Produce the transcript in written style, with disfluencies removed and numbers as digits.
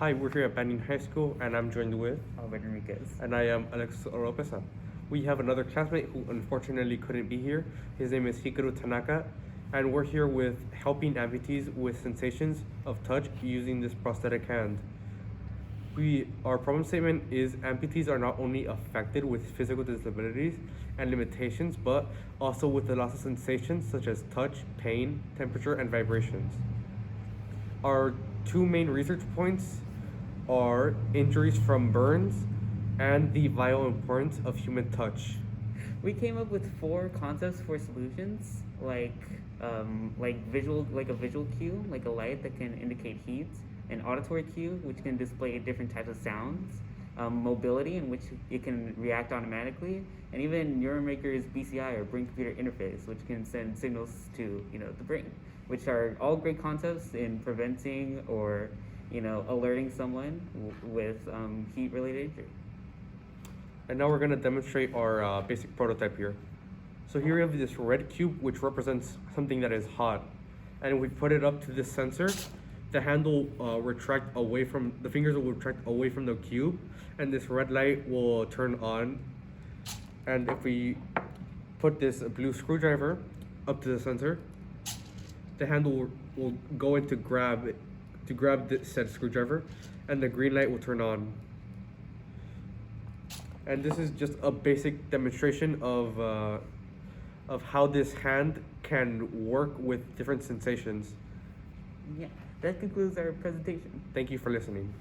Hi, we're here at Banning High School, and I'm joined with, Enriquez. and I am Alex Oropesa. We have another classmate who unfortunately couldn't be here. His name is Hikaru Tanaka, and we're here with helping amputees with sensations of touch using this prosthetic hand. Our problem statement is amputees are not only affected with physical disabilities and limitations, but also with the loss of sensations such as touch, pain, temperature, and vibrations. Our two main research points are injuries from burns and the vital importance of human touch. We came up with 4 concepts for solutions, like a visual cue, like a light that can indicate heat, an auditory cue, which can display different types of sounds, mobility, in which it can react automatically, and even NeuroMaker's BCI, or brain-computer interface, which can send signals to the brain, which are all great concepts in preventing or alerting someone with heat-related injury. And now we're going to demonstrate our basic prototype here. So here we have this red cube, which represents something that is hot. And we put it up to this sensor. The handle retract away from, the fingers will retract away from the cube, and this red light will turn on. And if we put this blue screwdriver up to the sensor, the handle will go in to grab this said screwdriver, and the green light will turn on. And this is just a basic demonstration of how this hand can work with different sensations. Yeah, that concludes our presentation. Thank you for listening.